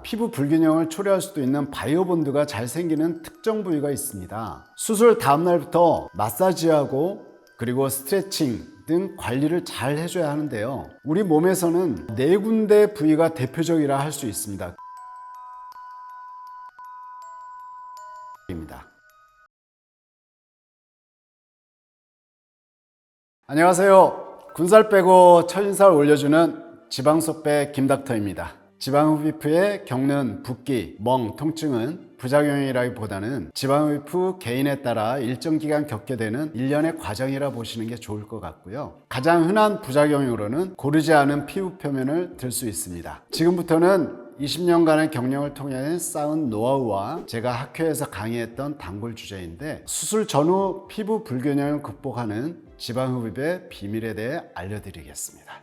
피부 불균형을 초래할 수도 있는 바이오본드가 잘 생기는 특정 부위가 있습니다. 수술 다음 날부터 마사지하고 그리고 스트레칭 등 관리를 잘 해줘야 하는데요. 우리 몸에서는 4군데 부위가 대표적이라 할 수 있습니다. 안녕하세요. 군살 빼고 첫인살 올려주는 지방소빼 김닥터입니다. 지방흡입 겪는 붓기, 멍, 통증은 부작용이라기보다는 지방흡입 개인에 따라 일정 기간 겪게 되는 일련의 과정이라 보시는 게 좋을 것 같고요. 가장 흔한 부작용으로는 고르지 않은 피부 표면을 들 수 있습니다. 지금부터는 20년간의 경력을 통해 쌓은 노하우와 제가 학회에서 강의했던 단골 주제인데, 수술 전후 피부 불균형을 극복하는 지방흡입의 비밀에 대해 알려드리겠습니다.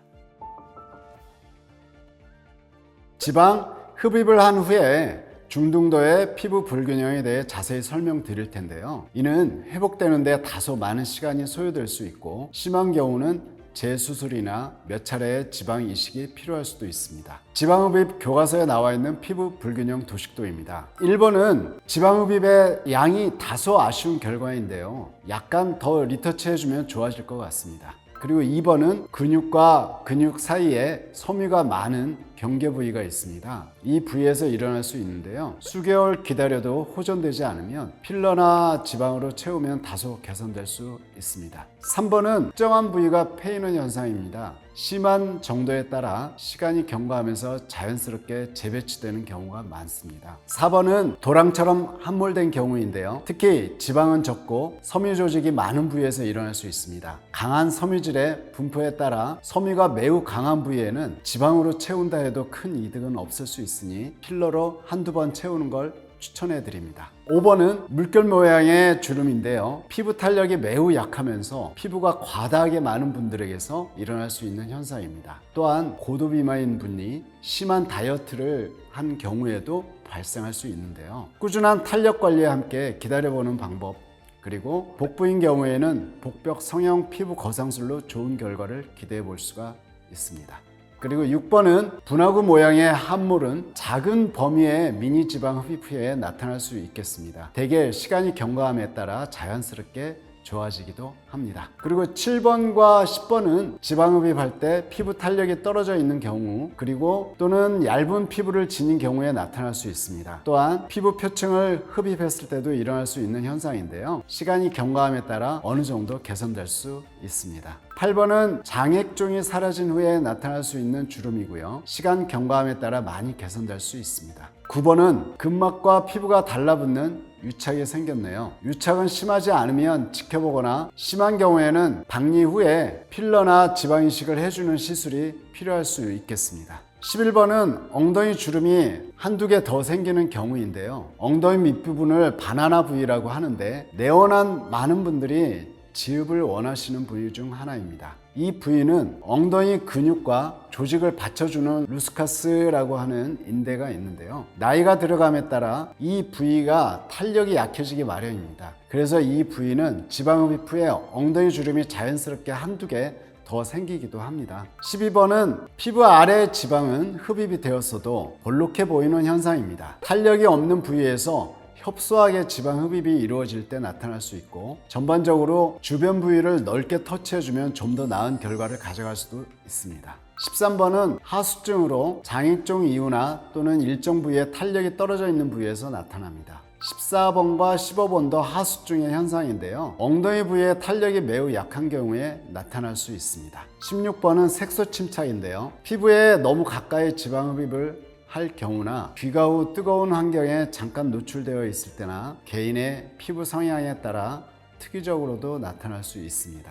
지방 흡입을 한 후에 중등도의 피부 불균형에 대해 자세히 설명드릴 텐데요. 이는 회복되는데 다소 많은 시간이 소요될 수 있고, 심한 경우는 재수술이나 몇 차례의 지방 이식이 필요할 수도 있습니다. 지방흡입 교과서에 나와 있는 피부 불균형 도식도입니다. 1번은 지방흡입의 양이 다소 아쉬운 결과인데요. 약간 더 리터치 해주면 좋아질 것 같습니다. 그리고 2번은 근육과 근육 사이에 섬유가 많은 경계 부위가 있습니다. 이 부위에서 일어날 수 있는데요. 수개월 기다려도 호전되지 않으면 필러나 지방으로 채우면 다소 개선될 수 있습니다. 3번은 특정한 부위가 패이는 현상입니다. 심한 정도에 따라 시간이 경과하면서 자연스럽게 재배치되는 경우가 많습니다. 4번은 도랑처럼 함몰된 경우인데요. 특히 지방은 적고 섬유 조직이 많은 부위에서 일어날 수 있습니다. 강한 섬유질의 분포에 따라 섬유가 매우 강한 부위에는 지방으로 채운다 해도 큰 이득은 없을 수 있으니 필러로 한두 번 채우는 걸 추천해 드립니다. 5번은 물결 모양의 주름인데요. 피부 탄력이 매우 약하면서 피부가 과다하게 많은 분들에게서 일어날 수 있는 현상입니다. 또한 고도비만인 분이 심한 다이어트를 한 경우에도 발생할 수 있는데요. 꾸준한 탄력 관리와 함께 기다려보는 방법, 그리고 복부인 경우에는 복벽 성형 피부 거상술로 좋은 결과를 기대해 볼 수가 있습니다. 그리고 6번은 분화구 모양의 함몰은 작은 범위의 미니 지방 흡입 후에 나타날 수 있겠습니다. 대개 시간이 경과함에 따라 자연스럽게 좋아지기도 합니다. 그리고 7번과 10번은 지방 흡입할 때 피부 탄력이 떨어져 있는 경우, 그리고 또는 얇은 피부를 지닌 경우에 나타날 수 있습니다. 또한 피부 표층을 흡입했을 때도 일어날 수 있는 현상인데요. 시간이 경과함에 따라 어느 정도 개선될 수 있습니다. 8번은 장액종이 사라진 후에 나타날 수 있는 주름이고요. 시간 경과함에 따라 많이 개선될 수 있습니다. 9번은 근막과 피부가 달라붙는 유착이 생겼네요. 유착은 심하지 않으면 지켜보거나, 심한 경우에는 박리 후에 필러나 지방 이식을 해주는 시술이 필요할 수 있겠습니다. 11번은 엉덩이 주름이 한두 개 더 생기는 경우인데요. 엉덩이 밑부분을 바나나 부위라고 하는데, 내원한 많은 분들이 지읍을 원하시는 부위 중 하나입니다. 이 부위는 엉덩이 근육과 조직을 받쳐주는 루스카스라고 하는 인대가 있는데요. 나이가 들어감에 따라 이 부위가 탄력이 약해지기 마련입니다. 그래서 이 부위는 지방흡입 후에 엉덩이 주름이 자연스럽게 한두 개 더 생기기도 합니다. 12번은 피부 아래 지방은 흡입이 되었어도 볼록해 보이는 현상입니다. 탄력이 없는 부위에서 협소하게 지방 흡입이 이루어질 때 나타날 수 있고, 전반적으로 주변 부위를 넓게 터치해주면 좀 더 나은 결과를 가져갈 수도 있습니다. 13번은 하수증으로 장액종 이후나 또는 일정 부위에 탄력이 떨어져 있는 부위에서 나타납니다. 14번과 15번도 하수증의 현상인데요. 엉덩이 부위에 탄력이 매우 약한 경우에 나타날 수 있습니다. 16번은 색소 침착인데요. 피부에 너무 가까이 지방 흡입을 할 경우나 귀가 후 뜨거운 환경에 잠깐 노출되어 있을 때나 개인의 피부 성향에 따라 특이적으로도 나타날 수 있습니다.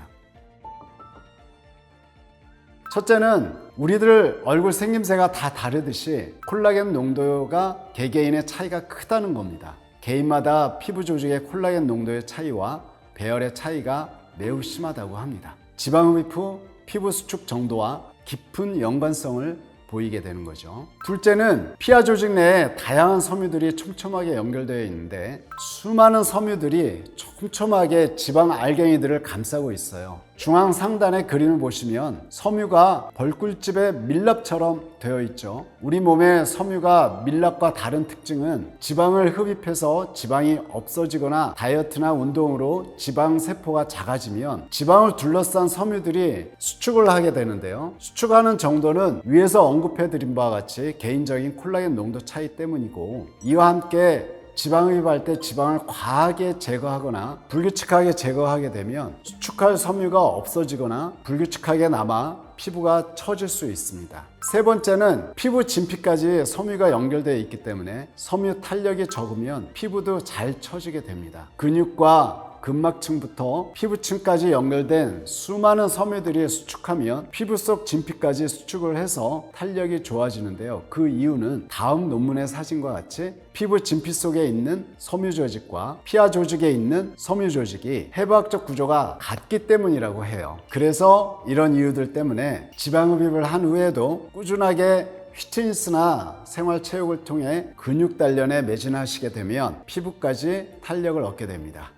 첫째는 우리들 얼굴 생김새가 다 다르듯이 콜라겐 농도가 개개인의 차이가 크다는 겁니다. 개인마다 피부 조직의 콜라겐 농도의 차이와 배열의 차이가 매우 심하다고 합니다. 지방흡입 후 피부 수축 정도와 깊은 연관성을 보이게 되는 거죠. 둘째는 피하 조직 내에 다양한 섬유들이 촘촘하게 연결되어 있는데, 수많은 섬유들이 촘촘하게 지방 알갱이들을 감싸고 있어요. 중앙 상단의 그림을 보시면 섬유가 벌꿀집의 밀랍처럼 되어 있죠. 우리 몸의 섬유가 밀랍과 다른 특징은 지방을 흡입해서 지방이 없어지거나 다이어트나 운동으로 지방 세포가 작아지면 지방을 둘러싼 섬유들이 수축을 하게 되는데요. 수축하는 정도는 위에서 언급해 드린 바와 같이 개인적인 콜라겐 농도 차이 때문이고, 이와 함께 지방 흡입할 때 지방을 과하게 제거하거나 불규칙하게 제거하게 되면 수축할 섬유가 없어지거나 불규칙하게 남아 피부가 처질 수 있습니다. 세 번째는 피부 진피까지 섬유가 연결되어 있기 때문에 섬유 탄력이 적으면 피부도 잘 처지게 됩니다. 근육과 근막층부터 피부층까지 연결된 수많은 섬유들이 수축하면 피부 속 진피까지 수축을 해서 탄력이 좋아지는데요. 그 이유는 다음 논문의 사진과 같이 피부 진피 속에 있는 섬유 조직과 피하 조직에 있는 섬유 조직이 해부학적 구조가 같기 때문이라고 해요. 그래서 이런 이유들 때문에 지방 흡입을 한 후에도 꾸준하게 피트니스나 생활체육을 통해 근육 단련에 매진하시게 되면 피부까지 탄력을 얻게 됩니다.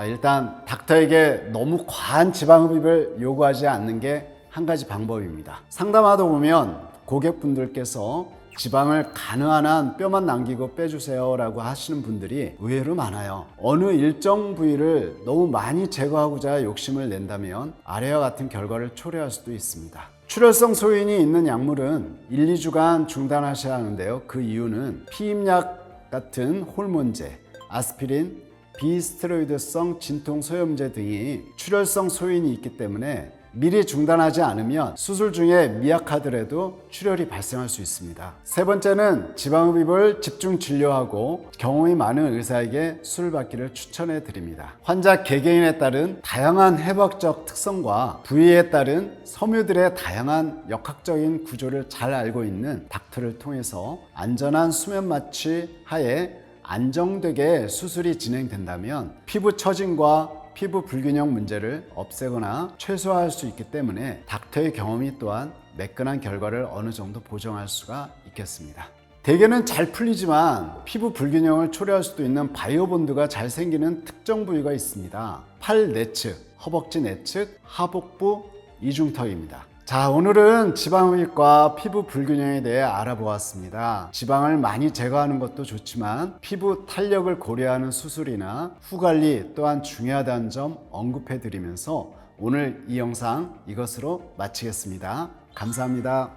일단 닥터에게 너무 과한 지방 흡입을 요구하지 않는 게 한 가지 방법입니다. 상담하다 보면 고객분들께서 지방을 가능한 한 뼈만 남기고 빼주세요 라고 하시는 분들이 의외로 많아요. 어느 일정 부위를 너무 많이 제거하고자 욕심을 낸다면 아래와 같은 결과를 초래할 수도 있습니다. 출혈성 소인이 있는 약물은 1, 2주간 중단하셔야 하는데요. 그 이유는 피임약 같은 호르몬제, 아스피린, 비스테로이드성 진통소염제 등이 출혈성 소인이 있기 때문에 미리 중단하지 않으면 수술 중에 미약하더라도 출혈이 발생할 수 있습니다. 세 번째는 지방 흡입을 집중 진료하고 경험이 많은 의사에게 수술 받기를 추천해 드립니다. 환자 개개인에 따른 다양한 해부학적 특성과 부위에 따른 섬유들의 다양한 역학적인 구조를 잘 알고 있는 닥터를 통해서 안전한 수면 마취 하에 안정되게 수술이 진행된다면 피부 처짐과 피부 불균형 문제를 없애거나 최소화할 수 있기 때문에 닥터의 경험이 또한 매끈한 결과를 어느 정도 보정할 수가 있겠습니다. 대개는 잘 풀리지만 피부 불균형을 초래할 수도 있는 바이오본드가 잘 생기는 특정 부위가 있습니다. 팔 내측, 허벅지 내측, 하복부 이중턱입니다. 자, 오늘은 지방 흡입과 피부 불균형에 대해 알아보았습니다. 지방을 많이 제거하는 것도 좋지만 피부 탄력을 고려하는 수술이나 후관리 또한 중요하다는 점 언급해 드리면서 오늘 이 영상 이것으로 마치겠습니다. 감사합니다.